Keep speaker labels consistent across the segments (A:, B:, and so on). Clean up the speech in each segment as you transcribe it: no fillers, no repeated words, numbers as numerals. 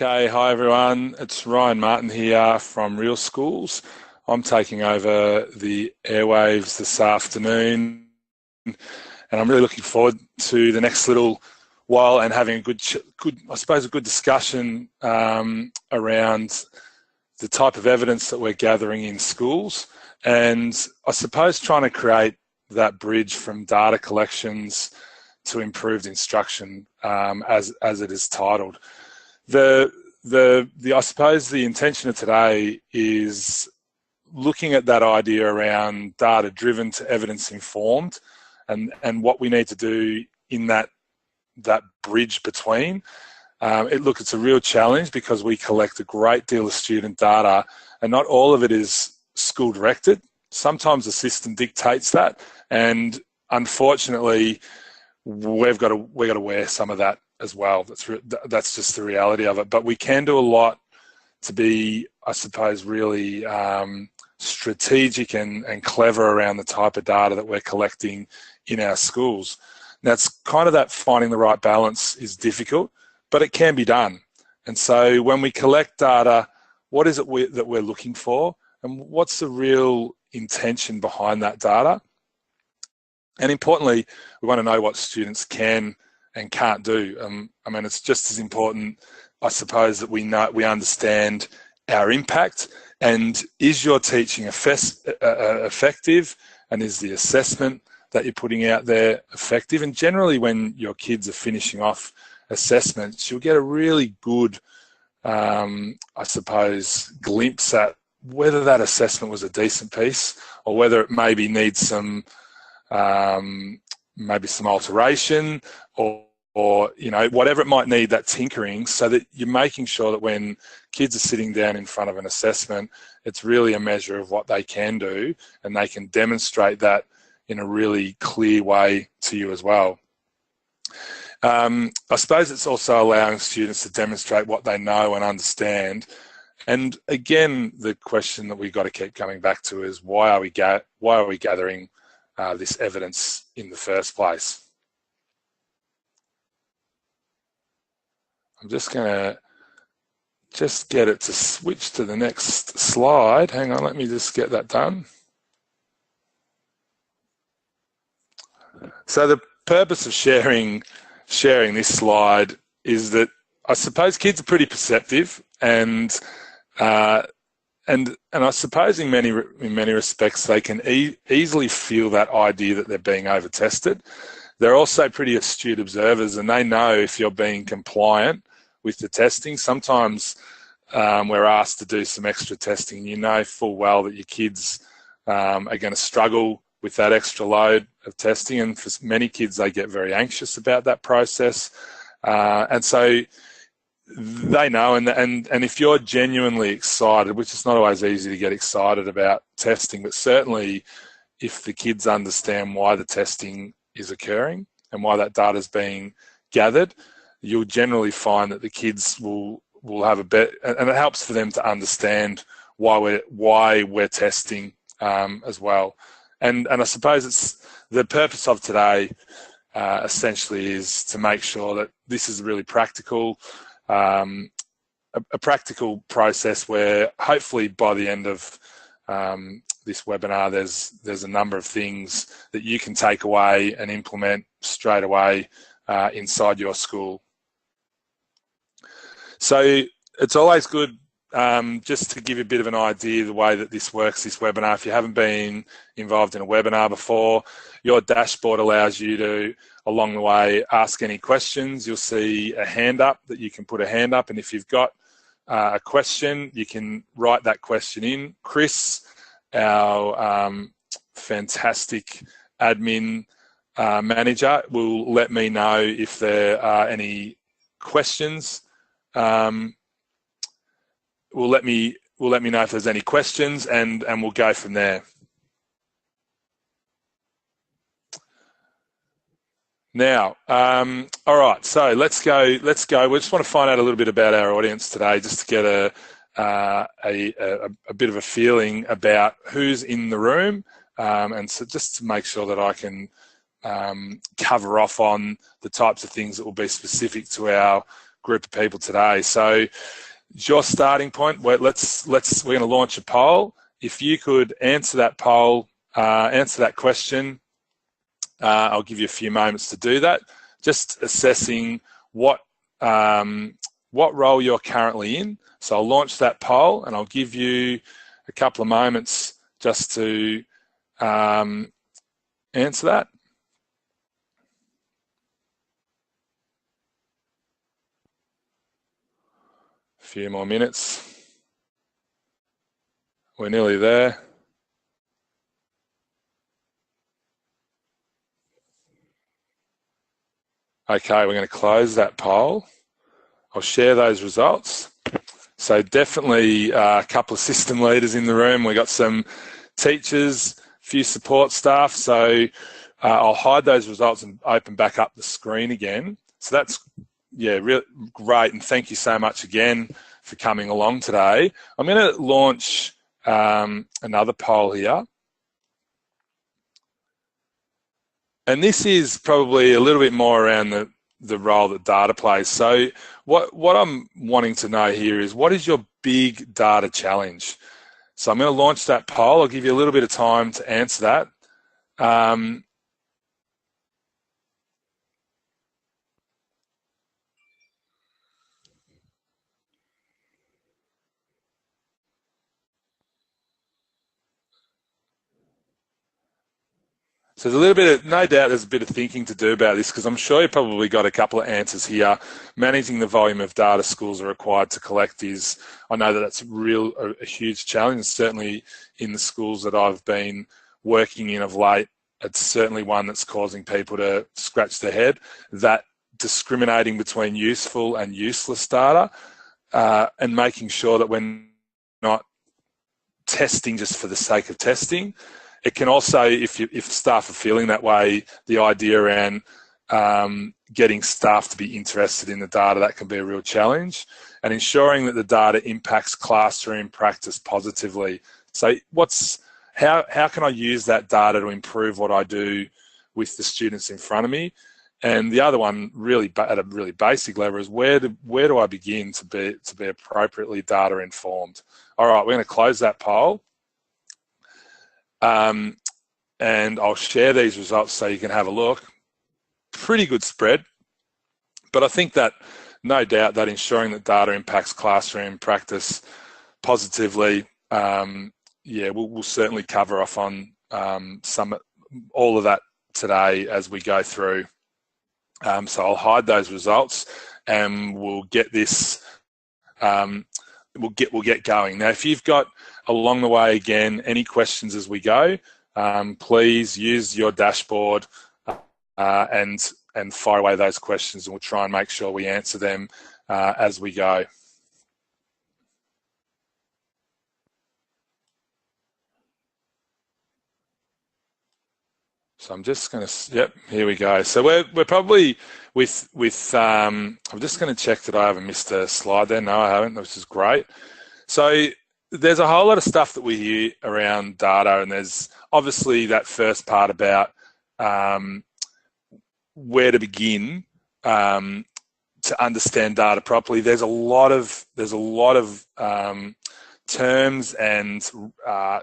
A: Okay, hi everyone. It's Ryan Martin here from Real Schools. I'm taking over the airwaves this afternoon, and I'm really looking forward to the next little while and having a good discussion around the type of evidence that we're gathering in schools, and I suppose trying to create that bridge from data collections to improved instruction, as it is titled. I suppose the intention of today is looking at that idea around data-driven to evidence-informed, and what we need to do in that bridge between. It's a real challenge because we collect a great deal of student data, and not all of it is school-directed. Sometimes the system dictates that, and unfortunately, we've got to wear some of that as well. That's just the reality of it. But we can do a lot to be, I suppose, really strategic and clever around the type of data that we're collecting in our schools. That's kind of that finding the right balance is difficult, but it can be done. And so when we collect data, what is it that we're looking for, and what's the real intention behind that data? And importantly, we want to know what students can and can't do. I mean, it's just as important, I suppose, that we understand our impact, and is your teaching effective, and is the assessment that you're putting out there effective? And generally, when your kids are finishing off assessments, you'll get a really good, I suppose, glimpse at whether that assessment was a decent piece or whether it maybe needs some alteration, or whatever it might need, that tinkering, so that you're making sure that when kids are sitting down in front of an assessment, it's really a measure of what they can do, and they can demonstrate that in a really clear way to you as well. I suppose it's also allowing students to demonstrate what they know and understand. And again, the question that we've got to keep coming back to is, why are we gathering this evidence in the first place? I'm just going to get it to switch to the next slide. Hang on, let me just get that done. So the purpose of sharing this slide is that I suppose kids are pretty perceptive, and I suppose in many respects they can easily feel that idea that they're being over-tested. They're also pretty astute observers, and they know if you're being compliant with the testing. Sometimes we're asked to do some extra testing. You know full well that your kids are going to struggle with that extra load of testing, and for many kids they get very anxious about that process, and so they know, and if you're genuinely excited, which is not always easy to get excited about testing, but certainly if the kids understand why the testing is occurring and why that data is being gathered, you'll generally find that the kids will have a bit, and it helps for them to understand why we're testing as well. And I suppose it's the purpose of today essentially is to make sure that this is really practical, a practical process where hopefully by the end of this webinar there's a number of things that you can take away and implement straight away inside your school. So it's always good just to give you a bit of an idea of the way that this works, this webinar. If you haven't been involved in a webinar before, your dashboard allows you to, along the way, ask any questions. You'll see a hand up that you can put a hand up, and if you've got a question, you can write that question in. Chris, our fantastic admin manager, will let me know if there are any questions. Will let me know if there's any questions, and we'll go from there. Now, all right, so let's go. We just want to find out a little bit about our audience today, just to get a bit of a feeling about who's in the room, and so just to make sure that I can cover off on the types of things that will be specific to our group of people today. So it's your starting point. We're going to launch a poll. If you could answer that poll, answer that question, I'll give you a few moments to do that. Just assessing what role you're currently in. So I'll launch that poll and I'll give you a couple of moments just to answer that. A few more minutes. We're nearly there. Okay, we're going to close that poll. I'll share those results. So definitely a couple of system leaders in the room. We've got some teachers, a few support staff. So I'll hide those results and open back up the screen again. So that's, yeah, really great. And thank you so much again for coming along today. I'm going to launch another poll here. And this is probably a little bit more around the role that data plays. So what I'm wanting to know here is, what is your big data challenge? So I'm going to launch that poll. I'll give you a little bit of time to answer that. So there's a little bit of, no doubt there's a bit of thinking to do about this, because I'm sure you probably got a couple of answers here. Managing the volume of data schools are required to collect is, I know that that's a huge challenge, certainly in the schools that I've been working in of late. It's certainly one that's causing people to scratch their head, that discriminating between useful and useless data, and making sure that we're not testing just for the sake of testing. It can also, if staff are feeling that way, the idea around getting staff to be interested in the data, that can be a real challenge. And ensuring that the data impacts classroom practice positively. So how can I use that data to improve what I do with the students in front of me? And the other one, really at a really basic level, is where do I begin to be appropriately data informed? All right, we're going to close that poll. And I'll share these results so you can have a look. Pretty good spread, but I think that no doubt that ensuring that data impacts classroom practice positively, yeah, we'll certainly cover off on all of that today as we go through. So I'll hide those results and we'll get this. We'll get going. Now, if you've got along the way, again, any questions as we go, please use your dashboard and fire away those questions, and we'll try and make sure we answer them as we go. So I'm just going to, yep, here we go. So we're probably with I'm just going to check that I haven't missed a slide there. No, I haven't, which is great. So there's a whole lot of stuff that we hear around data, and there's obviously that first part about where to begin to understand data properly. There's a lot of terms and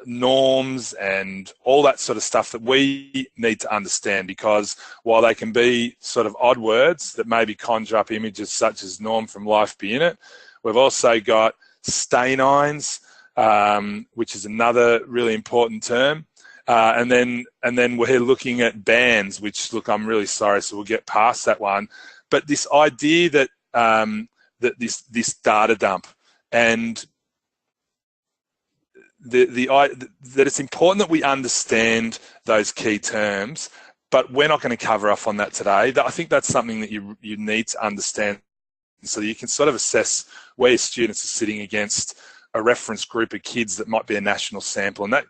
A: norms and all that sort of stuff that we need to understand, because while they can be sort of odd words that maybe conjure up images such as norm from life be in it, we've also got stanines, which is another really important term, and then we're looking at bands, which, look, I'm really sorry, so we'll get past that one. But this idea that that this data dump, and that it's important that we understand those key terms, but we're not going to cover off on that today. I think that's something that you need to understand, so you can sort of assess where your students are sitting against a reference group of kids that might be a national sample, and that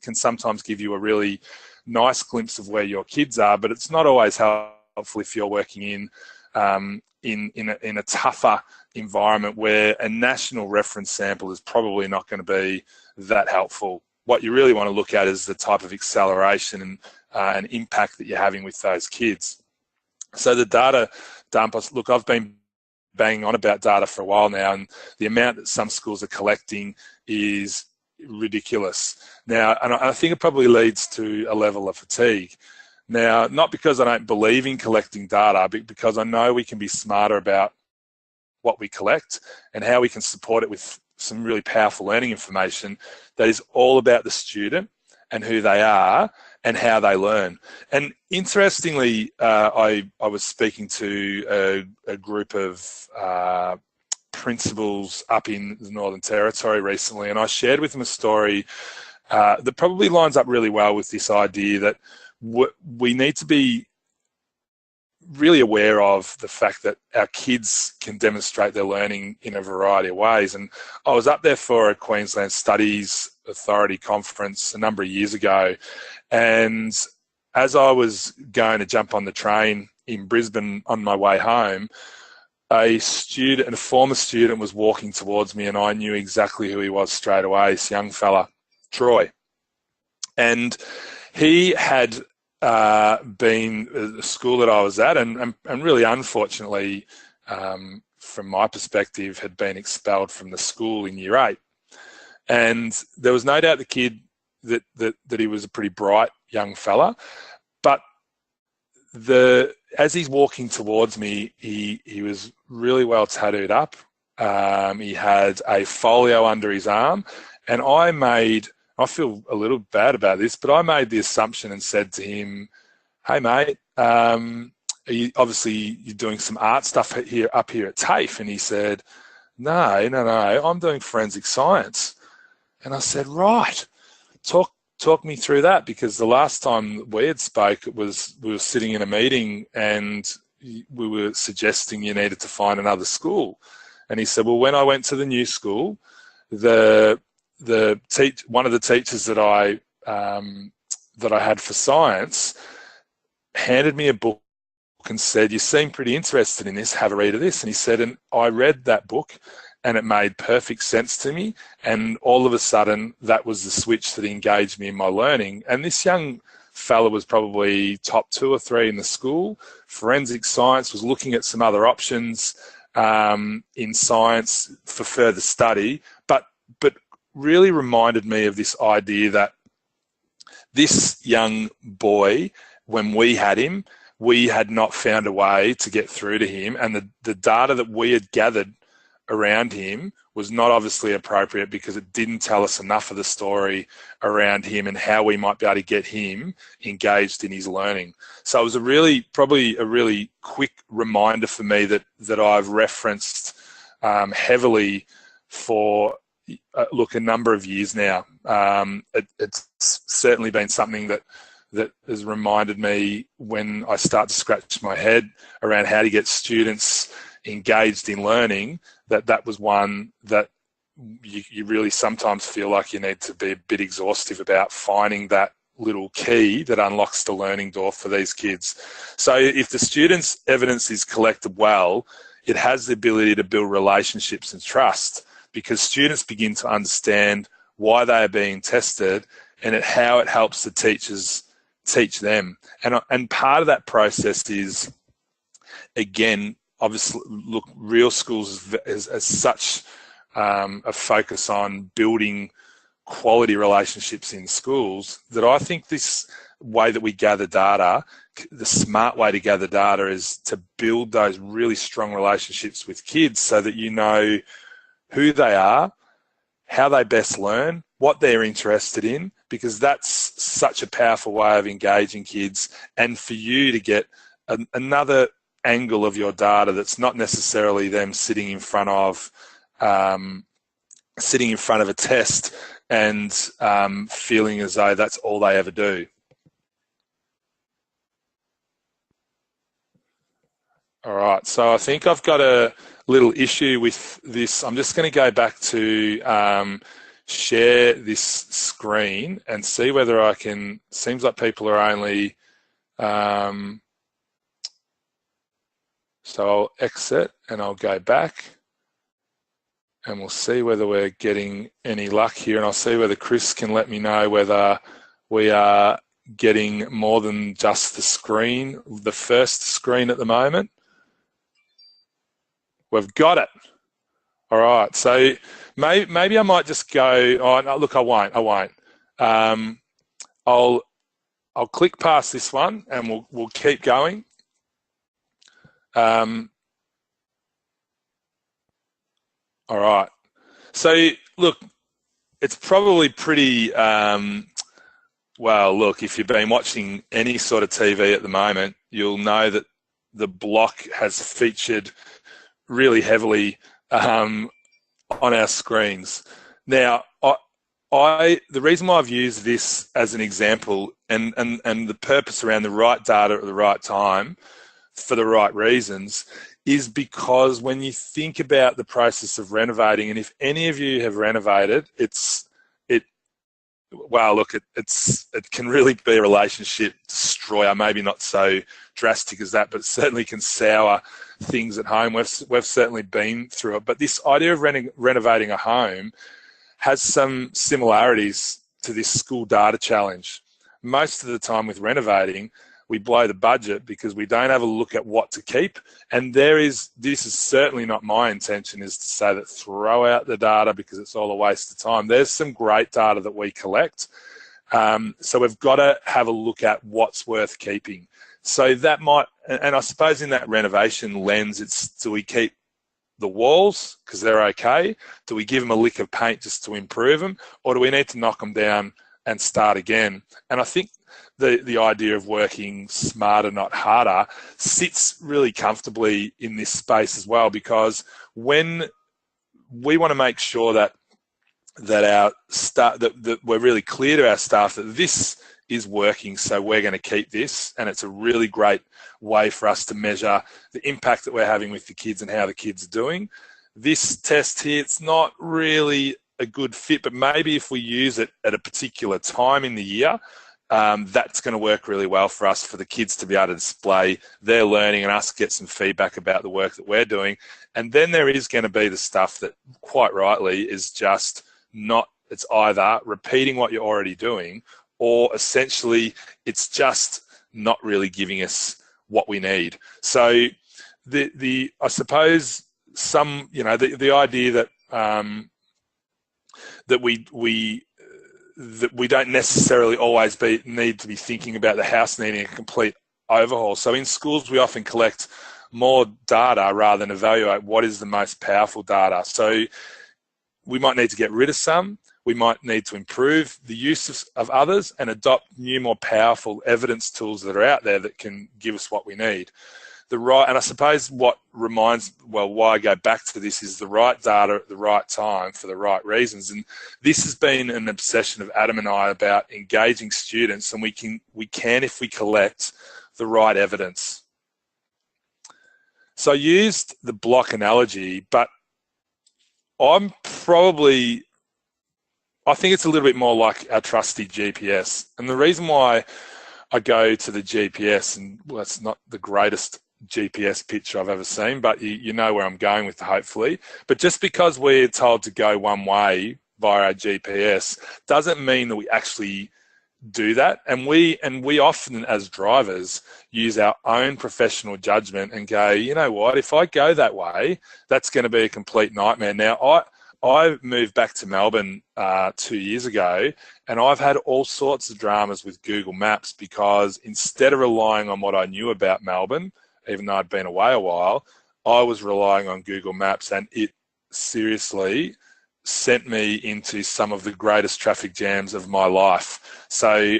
A: can sometimes give you a really nice glimpse of where your kids are, but it's not always helpful if you're working in a tougher environment where a national reference sample is probably not going to be that helpful. What you really want to look at is the type of acceleration and impact that you're having with those kids. So the data dump, look, I've been banging on about data for a while now, and the amount that some schools are collecting is ridiculous. Now, and I think it probably leads to a level of fatigue. Now, not because I don't believe in collecting data, but because I know we can be smarter about what we collect and how we can support it with some really powerful learning information that is all about the student and who they are and how they learn. And interestingly, I was speaking to a group of principals up in the Northern Territory recently, and I shared with them a story that probably lines up really well with this idea that we need to be really aware of the fact that our kids can demonstrate their learning in a variety of ways. And I was up there for a Queensland Studies Authority conference a number of years ago, and as I was going to jump on the train in Brisbane on my way home, a former student was walking towards me, and I knew exactly who he was straight away, this young fella, Troy. And he had been the school that I was at, and really unfortunately, from my perspective, had been expelled from the school in year 8. And there was no doubt the kid that he was a pretty bright young fella, but as he's walking towards me, he was really well tattooed up. He had a folio under his arm, and I feel a little bad about this, but I made the assumption and said to him, "Hey mate, obviously you're doing some art stuff up here at TAFE," and he said, No, I'm doing forensic science." And I said, "Right, talk me through that, because the last time we had spoke, we were sitting in a meeting and we were suggesting you needed to find another school." And he said, "Well, when I went to the new school, one of the teachers that I had for science handed me a book and said, 'You seem pretty interested in this, have a read of this.' And he said, and I read that book and it made perfect sense to me, and all of a sudden that was the switch that engaged me in my learning." And this young fella was probably top 2 or 3 in the school. Forensic science, was looking at some other options in science for further study, but really reminded me of this idea that this young boy, when we had him, we had not found a way to get through to him, and the data that we had gathered around him was not obviously appropriate, because it didn't tell us enough of the story around him and how we might be able to get him engaged in his learning. So it was probably a really quick reminder for me that I've referenced heavily for a number of years now. It's certainly been something that has reminded me, when I start to scratch my head around how to get students engaged in learning, that was one that you really sometimes feel like you need to be a bit exhaustive about finding that little key that unlocks the learning door for these kids. So if the students' evidence is collected well, it has the ability to build relationships and trust, because students begin to understand why they are being tested and how it helps the teachers teach them. And part of that process is, again, obviously, look, real schools as such a focus on building quality relationships in schools, that I think this way that we gather data, the smart way to gather data, is to build those really strong relationships with kids, so that you know who they are, how they best learn, what they're interested in, because that's such a powerful way of engaging kids, and for you to get another angle of your data that's not necessarily them sitting in front of a test and feeling as though that's all they ever do. All right, so I think I've got a little issue with this. I'm just going to go back to share this screen and see whether I can. Seems like people are only. So I'll exit and I'll go back, and we'll see whether we're getting any luck here, and I'll see whether Chris can let me know whether we are getting more than just the screen, the first screen at the moment. We've got it. All right. So maybe I might just go. Oh no, look, I won't. I'll click past this one, and we'll keep going. All right. So look, it's probably pretty. Well, look, if you've been watching any sort of TV at the moment, you'll know that the block has featured really heavily on our screens. Now, the reason why I've used this as an example and the purpose around the right data at the right time for the right reasons is because when you think about the process of renovating, and if any of you have renovated, wow, look, it can really be a relationship destroyer. Maybe not so drastic as that, but it certainly can sour things at home. We've certainly been through it. But this idea of renovating a home has some similarities to this school data challenge. Most of the time with renovating, we blow the budget because we don't have a look at what to keep. And this is certainly not my intention, is to say that throw out the data because it's all a waste of time. There's some great data that we collect. So we've got to have a look at what's worth keeping. So that might, and I suppose in that renovation lens, it's, do we keep the walls because they're okay? Do we give them a lick of paint just to improve them? Or do we need to knock them down and start again? And I think the idea of working smarter, not harder, sits really comfortably in this space as well, because when we want to make sure that our staff, that we're really clear to our staff that this is working, so we're going to keep this, and it's a really great way for us to measure the impact that we're having with the kids and how the kids are doing. This test here, it's not really a good fit, but maybe if we use it at a particular time in the year, that's going to work really well for us, for the kids to be able to display their learning and us get some feedback about the work that we're doing. And then there is going to be the stuff that, quite rightly, is just not, it's either repeating what you're already doing, or essentially it's just not really giving us what we need. So I suppose some, the idea that that we don't necessarily always need to be thinking about the house needing a complete overhaul. So in schools, we often collect more data rather than evaluate what is the most powerful data. So we might need to get rid of some, we might need to improve the use of others, and adopt new, more powerful evidence tools that are out there that can give us what we need. And I suppose what why I go back to this is the right data at the right time for the right reasons. And this has been an obsession of Adam and I about engaging students, and we can if we collect the right evidence. So I used the block analogy, but I think it's a little bit more like our trusty GPS. And the reason why I go to the GPS, and it's not the greatest GPS picture I've ever seen, but you know where I'm going with it, hopefully. But just because we're told to go one way via our GPS doesn't mean that we actually do that. And we often, as drivers, use our own professional judgment and go, you know what, if I go that way, that's going to be a complete nightmare. Now, I moved back to Melbourne 2 years ago, and I've had all sorts of dramas with Google Maps, because instead of relying on what I knew about Melbourne, even though I'd been away a while, I was relying on Google Maps, and it seriously sent me into some of the greatest traffic jams of my life. So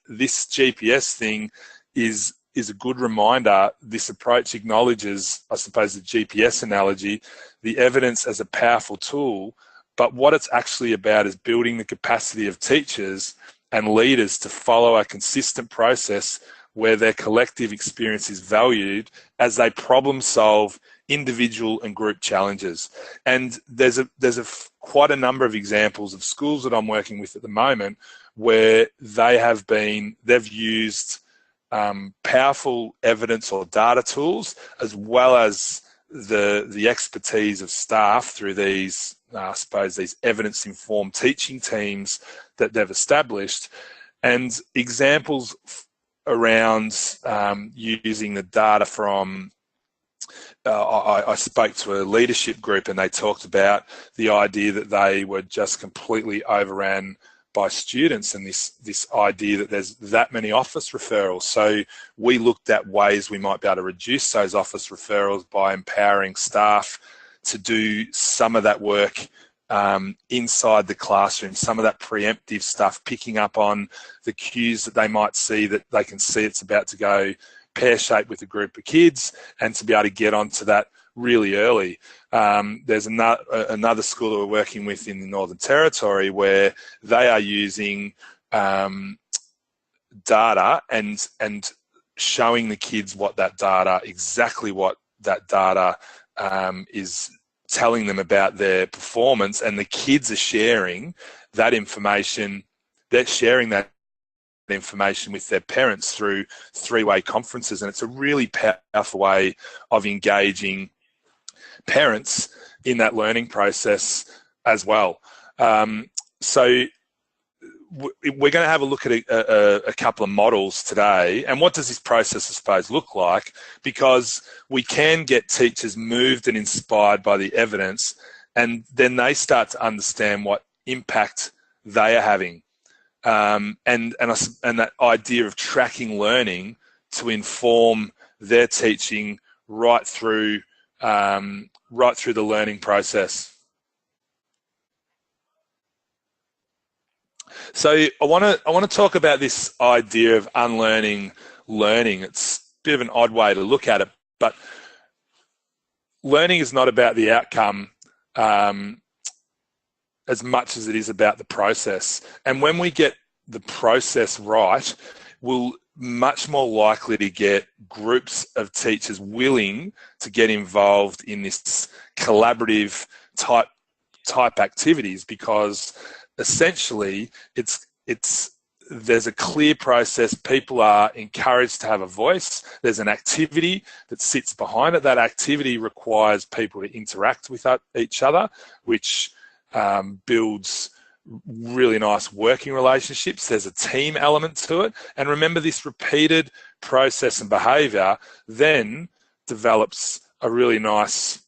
A: this GPS thing is a good reminder. This approach acknowledges, I suppose, the GPS analogy, the evidence as a powerful tool, but what it's actually about is building the capacity of teachers and leaders to follow a consistent process where their collective experience is valued as they problem solve individual and group challenges. And there's quite a number of examples of schools that I'm working with at the moment where they've used powerful evidence or data tools, as well as the expertise of staff through these, I suppose, these evidence-informed teaching teams that they've established. And examples around using the data from I spoke to a leadership group and they talked about the idea that they were just completely overran by students, and this idea that there's that many office referrals. So we looked at ways we might be able to reduce those office referrals by empowering staff to do some of that work inside the classroom, some of that preemptive stuff, picking up on the cues that they might see, that they can see it's about to go pear-shaped with a group of kids, and to be able to get onto that really early. There's another school that we're working with in the Northern Territory where they are using data and showing the kids exactly what that data is telling them about their performance, and the kids are sharing that information. They're sharing that information with their parents through three-way conferences, and it's a really powerful way of engaging parents in that learning process as well. So we're going to have a look at a couple of models today, and what does this process, I suppose, look like, because we can get teachers moved and inspired by the evidence, and then they start to understand what impact they are having. And that idea of tracking learning to inform their teaching right through the learning process. So I want to talk about this idea of unlearning learning. It's a bit of an odd way to look at it, but learning is not about the outcome as much as it is about the process. And when we get the process right, we'll much more likely to get groups of teachers willing to get involved in this collaborative type activities, because essentially there's a clear process. People are encouraged to have a voice. There's an activity that sits behind it. That activity requires people to interact with each other, which builds really nice working relationships. There's a team element to it. And remember, this repeated process and behaviour then develops a really nice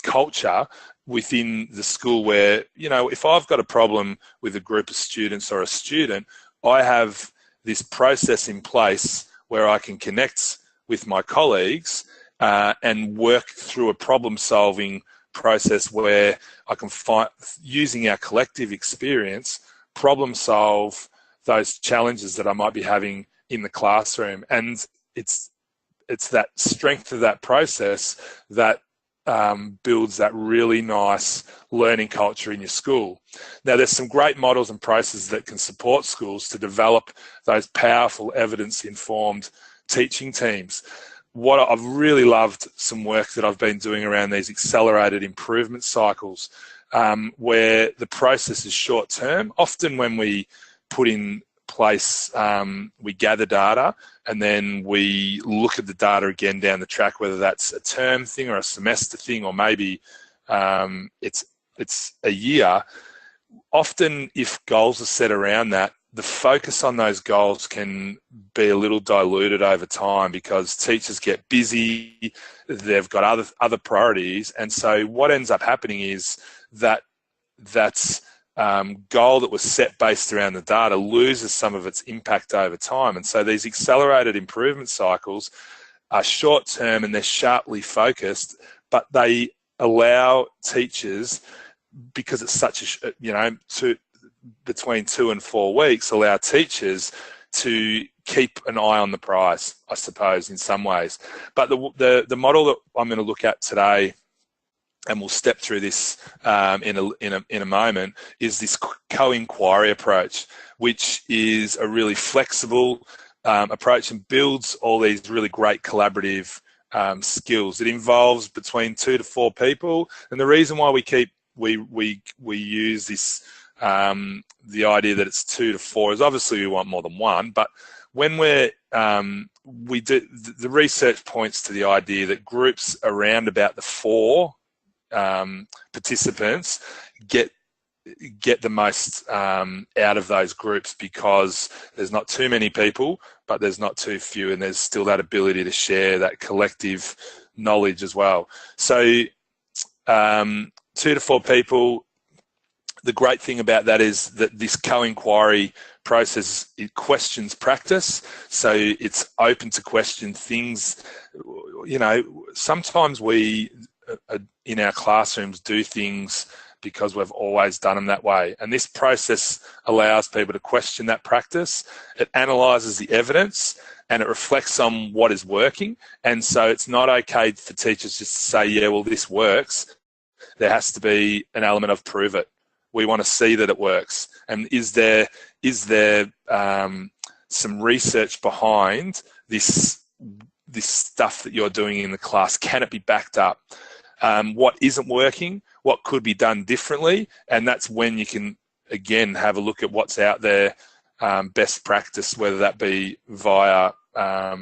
A: culture within the school where, you know, if I've got a problem with a group of students or a student, I have this process in place where I can connect with my colleagues and work through a problem-solving process where I can find, using our collective experience, problem solve those challenges that I might be having in the classroom. And it's that strength of that process that builds that really nice learning culture in your school. Now, there's some great models and processes that can support schools to develop those powerful evidence-informed teaching teams. What I've really loved some work that I've been doing around these accelerated improvement cycles, where the process is short term. Often when we put in place, we gather data and then we look at the data again down the track, whether that's a term thing or a semester thing, or maybe it's a year. Often if goals are set around that, the focus on those goals can be a little diluted over time because teachers get busy, they've got other priorities, and so what ends up happening is that goal that was set based around the data loses some of its impact over time. And so these accelerated improvement cycles are short term and they're sharply focused, but they allow teachers, because it's such a, you know, between 2 and 4 weeks, allow teachers to keep an eye on the prize, I suppose, in some ways. But the model that I'm going to look at today, and we'll step through this in a moment, is this co-inquiry approach, which is a really flexible approach and builds all these really great collaborative skills. It involves between 2 to 4 people, and the reason why we use this the idea that it's 2 to 4 is obviously we want more than one, but when we do, the research points to the idea that groups around about the 4 participants get get the most out of those groups, because there's not too many people, but there's not too few, and there's still that ability to share that collective knowledge as well. So 2 to 4 people, the great thing about that is that this co-inquiry process, it questions practice. So it's open to question things. You know, sometimes we in our classrooms do things because we've always done them that way. And this process allows people to question that practice. It analyses the evidence and it reflects on what is working. And so it's not okay for teachers just to say, yeah, well, this works. There has to be an element of prove it. We want to see that it works. And is there some research behind this stuff that you're doing in the class? Can it be backed up? What isn't working? What could be done differently? And that's when you can, again, have a look at what's out there, best practice, whether that be via, I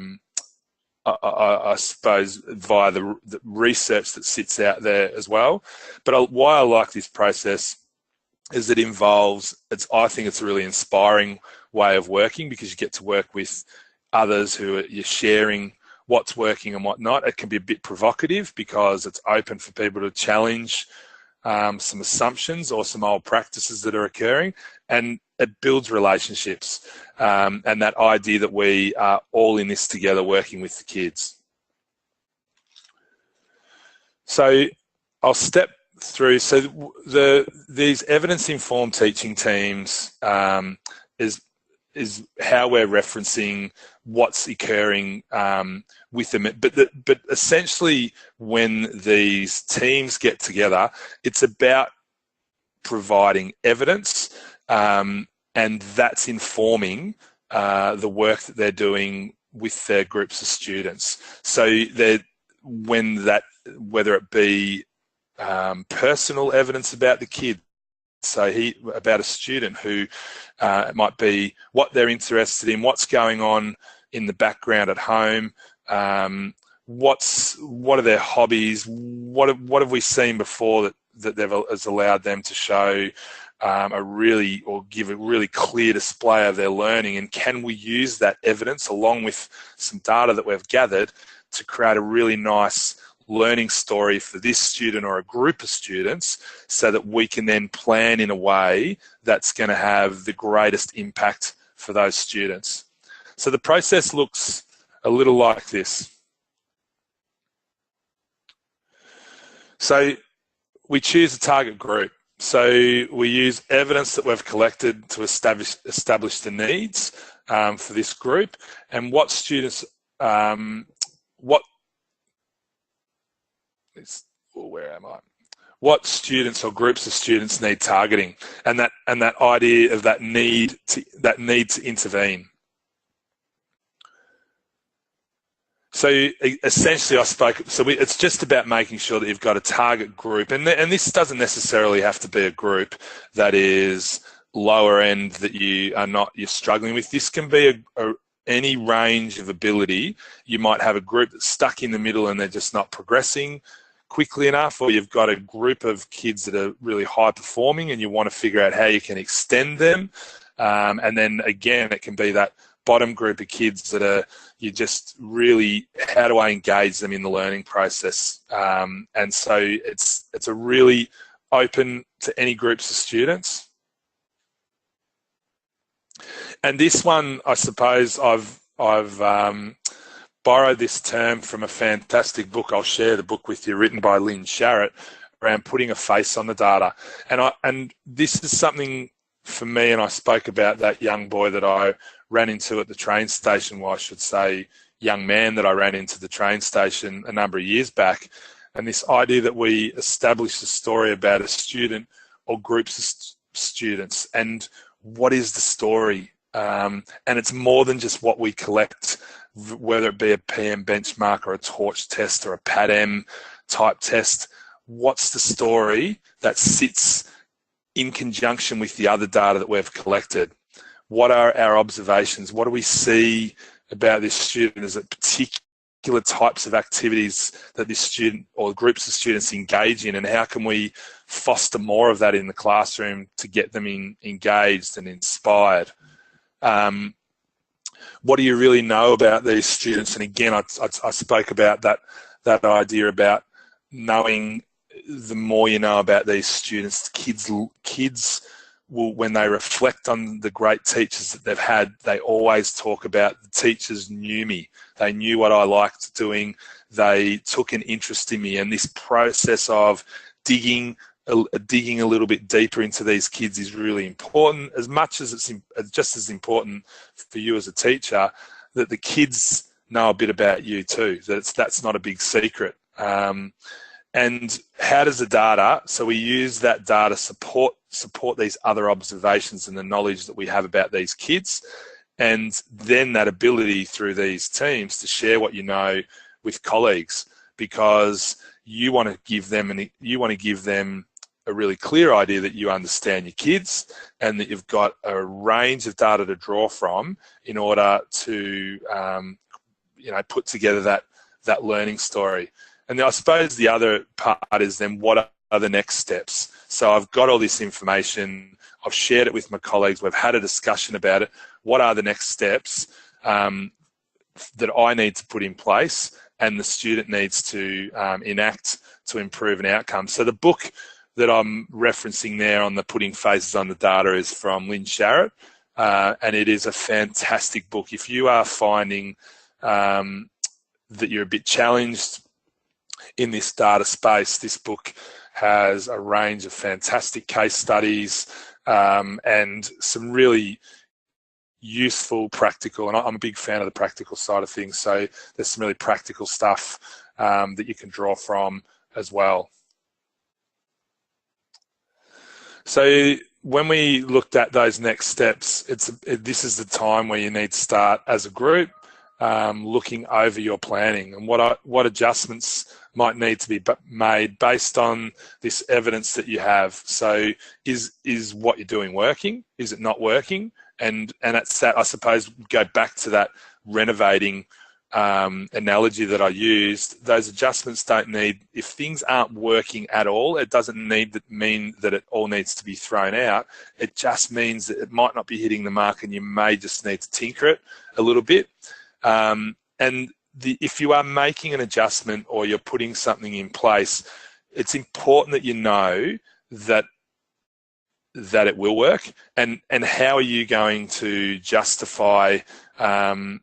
A: suppose, via the research that sits out there as well. But why I like this process is it involves, I think it's a really inspiring way of working, because you get to work with others who you're sharing what's working and what not. It can be a bit provocative because it's open for people to challenge some assumptions or some old practices that are occurring, and it builds relationships and that idea that we are all in this together working with the kids. So I'll step through. So these evidence-informed teaching teams is how we're referencing what's occurring with them. But essentially, when these teams get together, it's about providing evidence, and that's informing the work that they're doing with their groups of students. So whether it be personal evidence about the kid, so about a student who it might be what they're interested in, what's going on in the background at home, what are their hobbies, what have we seen before that has allowed them to show give a really clear display of their learning, and can we use that evidence along with some data that we've gathered to create a really nice learning story for this student or a group of students, so that we can then plan in a way that's going to have the greatest impact for those students. So the process looks a little like this. So we choose a target group. So we use evidence that we've collected to establish the needs for this group, and what students, what students or groups of students need targeting, and that idea of that need to intervene. So essentially, it's just about making sure that you've got a target group, and this doesn't necessarily have to be a group that is lower end that you're struggling with. This can be any range of ability. You might have a group that's stuck in the middle and they're just not progressing quickly enough, or you've got a group of kids that are really high performing and you want to figure out how you can extend them. And then again, it can be that bottom group of kids that you just really, how do I engage them in the learning process? And so it's a really open to any groups of students. And this one, I suppose I've borrowed this term from a fantastic book. I'll share the book with you, written by Lynn Sharrett, around putting a face on the data. And this is something for me, and I spoke about that young boy that I ran into at the train station, well, I should say young man that I ran into the train station a number of years back. And this idea that we establish a story about a student or groups of students, and what is the story? And it's more than just what we collect, whether it be a PM benchmark or a torch test or a PAD-M type test. What's the story that sits in conjunction with the other data that we've collected? What are our observations? What do we see about this student as a particular particular types of activities that this student or groups of students engage in, and how can we foster more of that in the classroom to get them engaged and inspired. What do you really know about these students? And again, I spoke about that idea about knowing. The more you know about these students, kids will, when they reflect on the great teachers that they've had, they always talk about the teachers knew me. They knew what I liked doing. They took an interest in me. And this process of digging a little bit deeper into these kids is really important, as much as it's just as important for you as a teacher that the kids know a bit about you too. That's not a big secret. And how does the data, so we use that data support these other observations and the knowledge that we have about these kids, and then that ability through these teams to share what you know with colleagues, because you want to give them a really clear idea that you understand your kids and that you've got a range of data to draw from in order to put together that learning story. And I suppose the other part is then what are the next steps? So I've got all this information, I've shared it with my colleagues, we've had a discussion about it. What are the next steps that I need to put in place and the student needs to enact to improve an outcome? So the book that I'm referencing there on the putting faces on the data is from Lynn Sharrett, and it is a fantastic book. If you are finding that you're a bit challenged in this data space, this book has a range of fantastic case studies and some really useful practical, and I'm a big fan of the practical side of things, so there's some really practical stuff that you can draw from as well. So when we looked at those next steps, this is the time where you need to start as a group looking over your planning and what adjustments might need to be made based on this evidence that you have. So is what you're doing working? Is it not working? And it's that, I suppose, go back to that renovating analogy that I used. Those adjustments don't need, if things aren't working at all, it doesn't mean that it all needs to be thrown out. It just means that it might not be hitting the mark and you may just need to tinker it a little bit. If you are making an adjustment or you're putting something in place, it's important that you know that it will work, and how are you going to justify why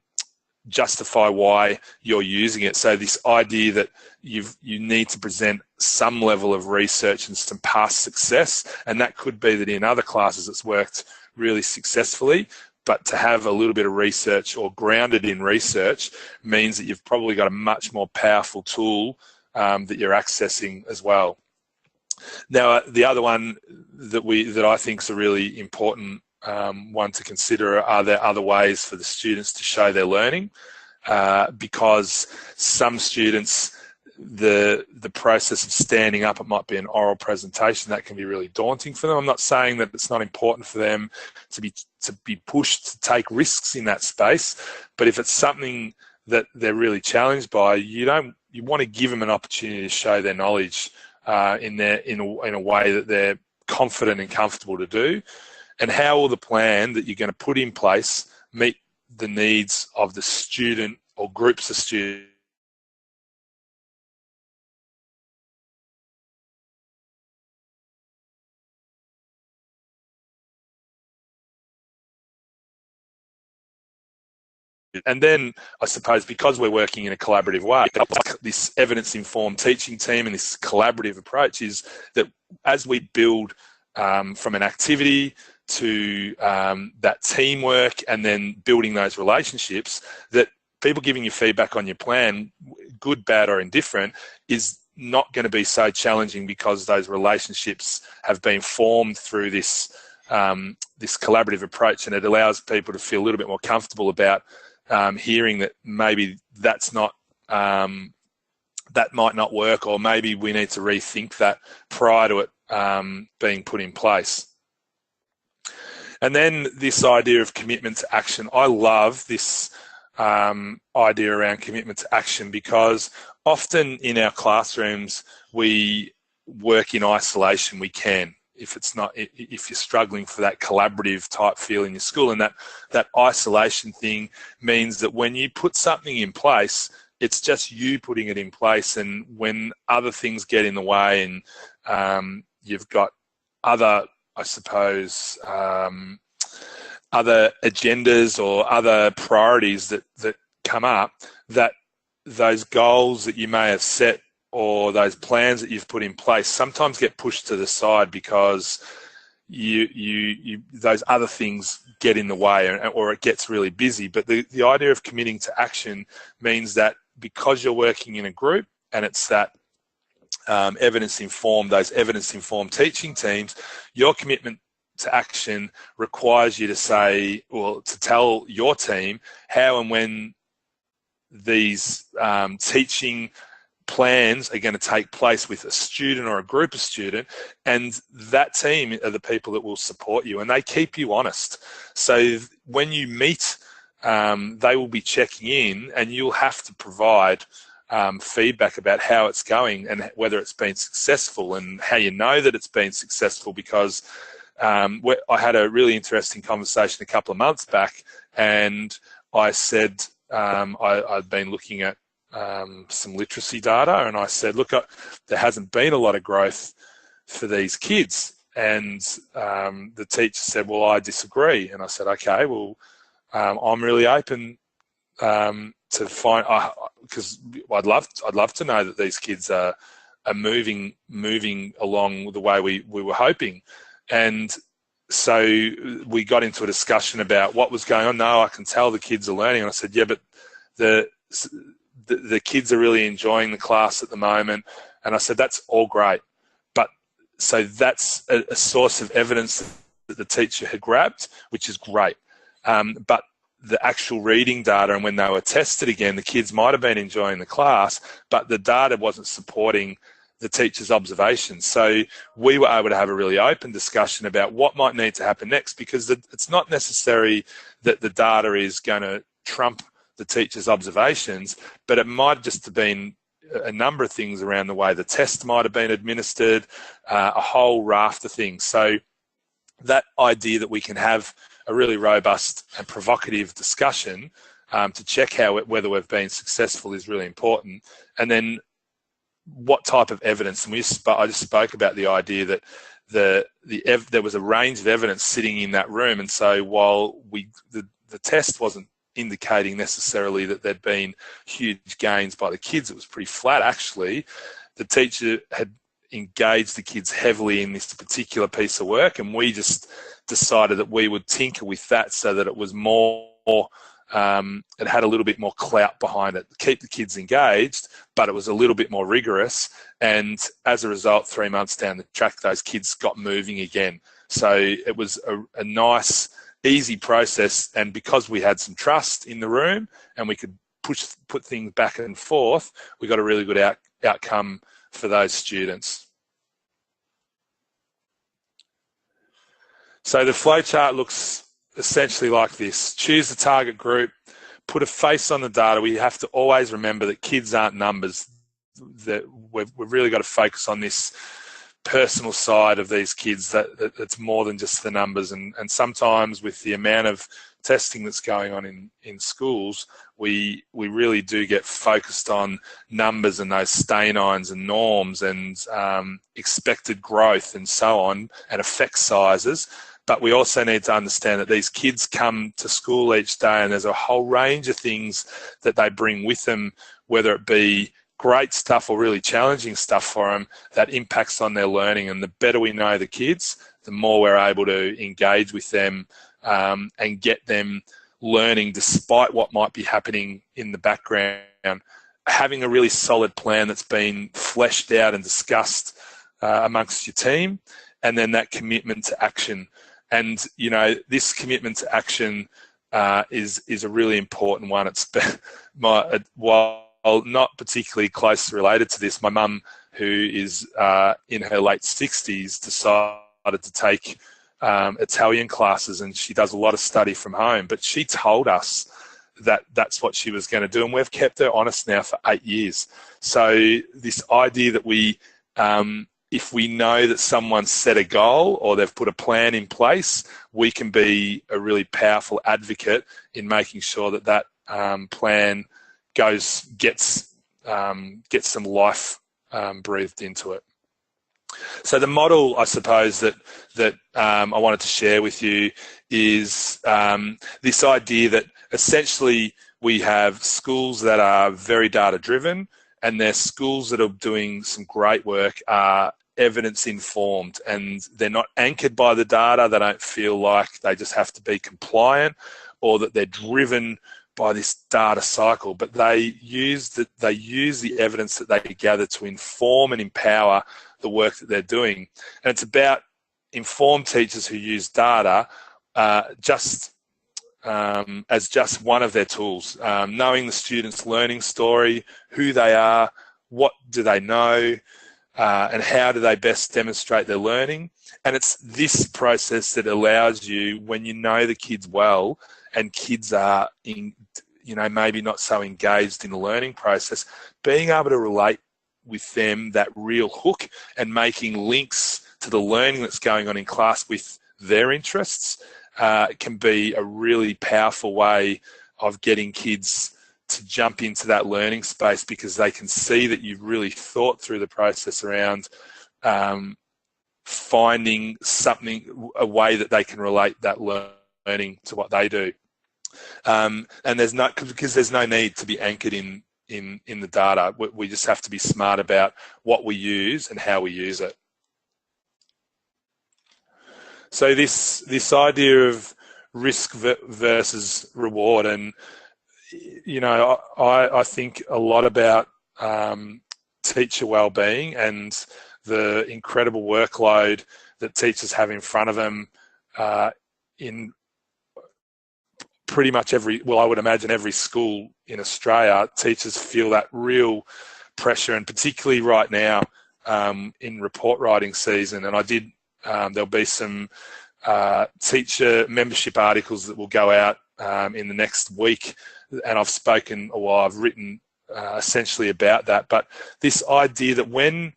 A: you're using it. So this idea that you need to present some level of research and some past success, and that could be that in other classes it's worked really successfully, but to have a little bit of research or grounded in research means that you've probably got a much more powerful tool that you're accessing as well. Now, the other one that I think is a really important one to consider, are there other ways for the students to show their learning? Because some students, the process of standing up, it might be an oral presentation, that can be really daunting for them. I'm not saying that it's not important for them to be pushed to take risks in that space, but if it's something that they're really challenged by, you want to give them an opportunity to show their knowledge in a way that they're confident and comfortable to do. And how will the plan that you're going to put in place meet the needs of the student or groups of students? And then I suppose because we're working in a collaborative way, this evidence-informed teaching team and this collaborative approach is that as we build from an activity to that teamwork and then building those relationships, that people giving you feedback on your plan, good, bad or indifferent, is not going to be so challenging because those relationships have been formed through this collaborative approach, and it allows people to feel a little bit more comfortable about hearing that maybe that's not that might not work, or maybe we need to rethink that prior to it being put in place. And then this idea of commitment to action. I love this idea around commitment to action, because often in our classrooms we work in isolation. We can, if you're struggling for that collaborative type feel in your school, and that isolation thing means that when you put something in place, it's just you putting it in place, and when other things get in the way and you've got other, I suppose, other agendas or other priorities that come up, that those goals that you may have set or those plans that you've put in place sometimes get pushed to the side because those other things get in the way, or it gets really busy. But the idea of committing to action means that because you're working in a group and it's that those evidence-informed teaching teams, your commitment to action requires you to say, or to tell your team how and when these teaching plans are going to take place with a student or a group of students, and that team are the people that will support you, and they keep you honest. So when you meet, they will be checking in, and you'll have to provide feedback about how it's going and whether it's been successful, and how you know that it's been successful, because I had a really interesting conversation a couple of months back, and I said I'd been looking at some literacy data, and I said, look, there hasn't been a lot of growth for these kids. And the teacher said, well, I disagree. And I said, okay, well, I'm really open to find, because I'd love to know that these kids are moving along the way we were hoping. And so we got into a discussion about what was going on. No, I can tell the kids are learning. And I said, yeah, but the kids are really enjoying the class at the moment. And I said, that's all great. But so that's a source of evidence that the teacher had grabbed, which is great. But the actual reading data, and when they were tested again, the kids might have been enjoying the class, but the data wasn't supporting the teacher's observations. So we were able to have a really open discussion about what might need to happen next, because it's not necessary that the data is going to trump the teacher's observations, but it might just have been a number of things around the way the test might have been administered, a whole raft of things. So that idea that we can have a really robust and provocative discussion to check whether we've been successful is really important. And then what type of evidence, and I just spoke about the idea that there was a range of evidence sitting in that room, and so while the test wasn't indicating necessarily that there'd been huge gains by the kids, it was pretty flat actually. The teacher had engaged the kids heavily in this particular piece of work, and we just decided that we would tinker with that so that it was more it had a little bit more clout behind it, keep the kids engaged, but it was a little bit more rigorous. And as a result, 3 months down the track, those kids got moving again. So it was a nice, easy process. And because we had some trust in the room and we could put things back and forth, we got a really good outcome for those students. So the flowchart looks essentially like this. Choose the target group, put a face on the data. We have to always remember that kids aren't numbers, that we've really got to focus on this personal side of these kids, that it's more than just the numbers. And sometimes with the amount of testing that's going on in schools, we really do get focused on numbers and those stanines and norms and expected growth and so on, and effect sizes. But we also need to understand that these kids come to school each day, and there's a whole range of things that they bring with them, whether it be great stuff or really challenging stuff for them, that impacts on their learning. And the better we know the kids, the more we're able to engage with them and get them learning despite what might be happening in the background. Having a really solid plan that's been fleshed out and discussed amongst your team, and then that commitment to action. And, you know, this commitment to action is a really important one. It's while not particularly closely related to this, my mum, who is in her late 60s, decided to take Italian classes, and she does a lot of study from home. But she told us that that's what she was going to do, and we've kept her honest now for 8 years. So this idea that if we know that someone's set a goal or they've put a plan in place, we can be a really powerful advocate in making sure that that plan gets some life breathed into it. So the model, I suppose, that I wanted to share with you is this idea that essentially we have schools that are very data-driven, and their schools that are doing some great work are evidence-informed, and they're not anchored by the data. They don't feel like they just have to be compliant or that they're driven by this data cycle, but they use the evidence that they gather to inform and empower the work that they're doing. And it's about informed teachers who use data as just one of their tools, knowing the student's learning story, who they are, what do they know, and how do they best demonstrate their learning. And it's this process that allows you, when you know the kids well and kids are maybe not so engaged in the learning process, being able to relate with them that real hook and making links to the learning that's going on in class with their interests can be a really powerful way of getting kids to jump into that learning space, because they can see that you've really thought through the process around finding a way that they can relate that learning to what they do. And because there's no need to be anchored in the data. We just have to be smart about what we use and how we use it. So this idea of risk versus reward, and I think a lot about teacher wellbeing and the incredible workload that teachers have in front of them in pretty much I would imagine every school in Australia. Teachers feel that real pressure, and particularly right now in report writing season. And there'll be some teacher membership articles that will go out in the next week, and I've written essentially about that. But this idea that when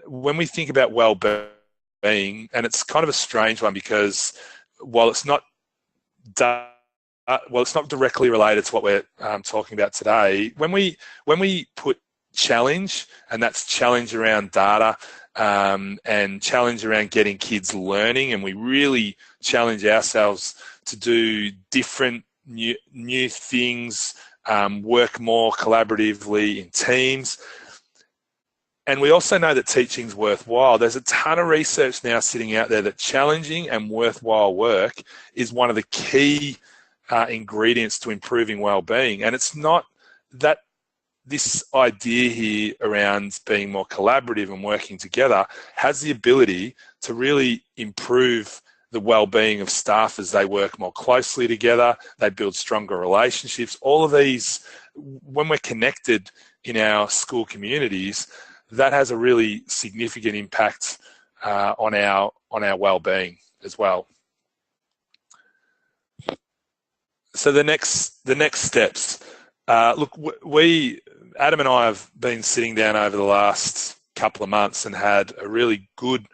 A: we think about well-being, and it's kind of a strange one, because while it's not directly related to what we're talking about today, when we put challenge, and that's challenge around data and challenge around getting kids learning, and we really challenge ourselves to do different new things, work more collaboratively in teams. And we also know that teaching's worthwhile. There's a ton of research now sitting out there that challenging and worthwhile work is one of the key ingredients to improving well-being. And it's not that this idea here around being more collaborative and working together has the ability to really improve the well-being of staff as they work more closely together, they build stronger relationships. All of these, when we're connected in our school communities, that has a really significant impact on our well-being as well. So the next steps. Look, Adam and I have been sitting down over the last couple of months and had a really good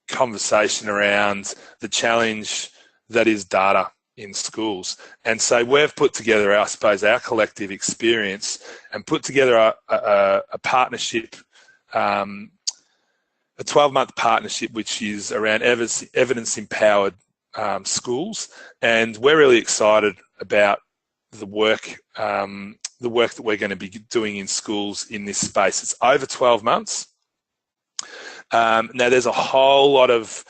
A: conversation around the challenge that is data in schools. And so we've put together, I suppose, our collective experience and put together a partnership, a 12-month partnership, which is around evidence-empowered schools. And we're really excited about the work that we're going to be doing in schools in this space. It's over 12 months. Now, there's a whole lot of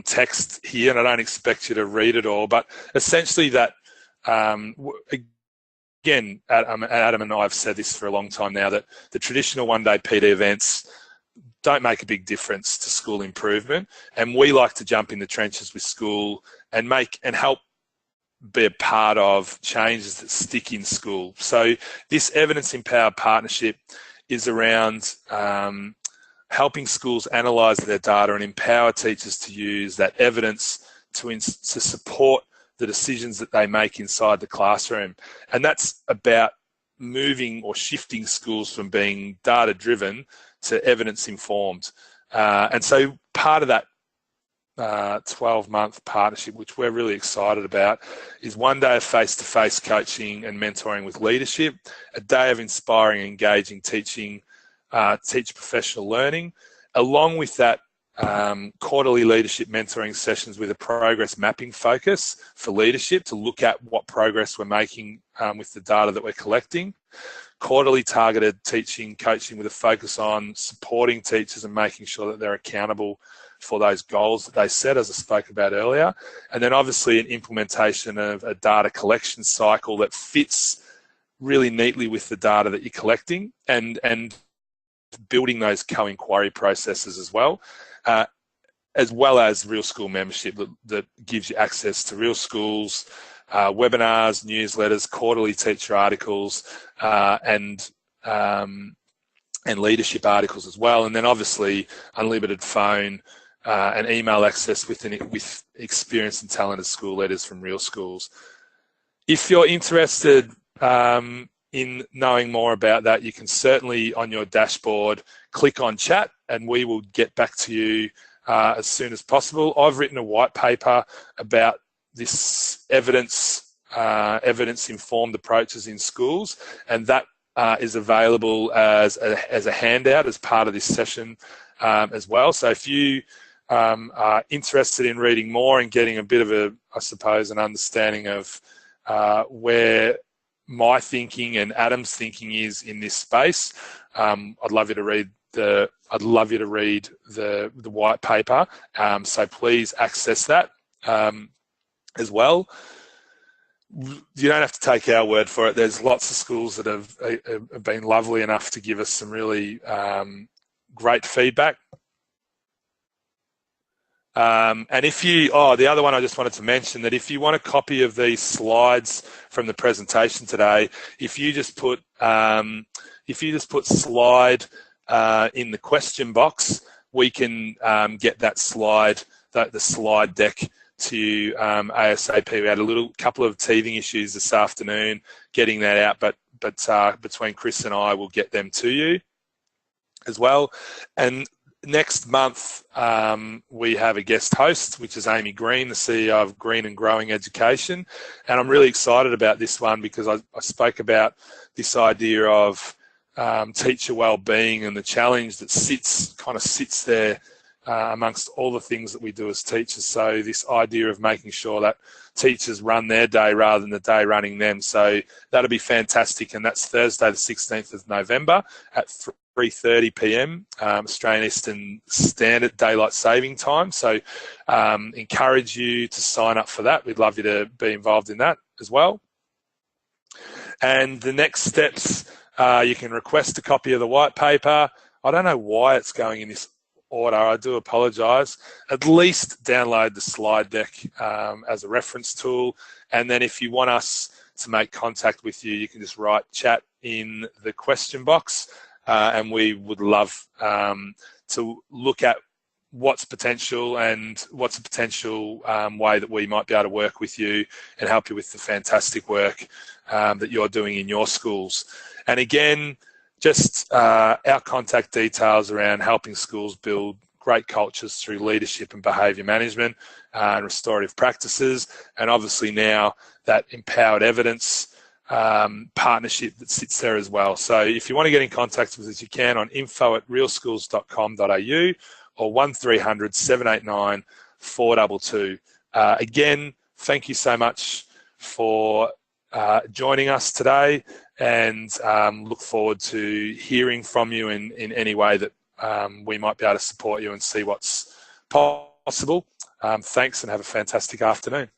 A: text here, and I don't expect you to read it all, but essentially that, again, Adam and I have said this for a long time now, that the traditional one-day PD events don't make a big difference to school improvement, and we like to jump in the trenches with school and help be a part of changes that stick in school. So this evidence-empowered partnership is around helping schools analyse their data and empower teachers to use that evidence to support the decisions that they make inside the classroom. And that's about moving or shifting schools from being data-driven to evidence-informed. And so part of that 12-month partnership, which we're really excited about, is 1 day of face-to-face coaching and mentoring with leadership, a day of inspiring, engaging teaching, teacher professional learning, along with that quarterly leadership mentoring sessions with a progress mapping focus for leadership to look at what progress we're making with the data that we're collecting, quarterly targeted teaching, coaching with a focus on supporting teachers and making sure that they're accountable for those goals that they set, as I spoke about earlier. And then obviously an implementation of a data collection cycle that fits really neatly with the data that you're collecting, and building those co-inquiry processes as well as Real School membership that gives you access to Real Schools, webinars, newsletters, quarterly teacher articles, and leadership articles as well. And then obviously unlimited phone and email access with experienced and talented school leaders from Real Schools. If you're interested in knowing more about that, you can certainly on your dashboard click on chat and we will get back to you as soon as possible. I've written a white paper about this evidence-informed approaches in schools, and that is available as a handout as part of this session as well. So if you are interested in reading more and getting a bit of an understanding of where my thinking and Adam's thinking is in this space, I'd love you to read the white paper. So please access that as well. You don't have to take our word for it. There's lots of schools that have been lovely enough to give us some really great feedback. And if you, the other one I just wanted to mention, that if you want a copy of these slides from the presentation today, if you just put slide in the question box, we can get that slide, the slide deck to you ASAP. We had a couple of teething issues this afternoon getting that out, but between Chris and I, we'll get them to you as well. And next month, we have a guest host, which is Amy Green, the CEO of Green and Growing Education. And I'm really excited about this one because I spoke about this idea of teacher wellbeing and the challenge that sits there amongst all the things that we do as teachers. So this idea of making sure that teachers run their day rather than the day running them. So that'll be fantastic. And that's Thursday, the 16th of November at 3:30 p.m. Australian Eastern Standard Daylight Saving Time. So encourage you to sign up for that. We'd love you to be involved in that as well. And the next steps, you can request a copy of the white paper. I don't know why it's going in this order. I do apologise. At least download the slide deck as a reference tool. And then if you want us to make contact with you, you can just write chat in the question box. And we would love to look at what's potential and what's a potential way that we might be able to work with you and help you with the fantastic work that you're doing in your schools. And again, just our contact details around helping schools build great cultures through leadership and behaviour management and restorative practices. And obviously now that empowered evidence partnership that sits there as well. So if you want to get in contact with us, you can on info@realschools.com.au or 1300 789 422. Again, thank you so much for joining us today, and look forward to hearing from you in any way that we might be able to support you and see what's possible. Thanks, and have a fantastic afternoon.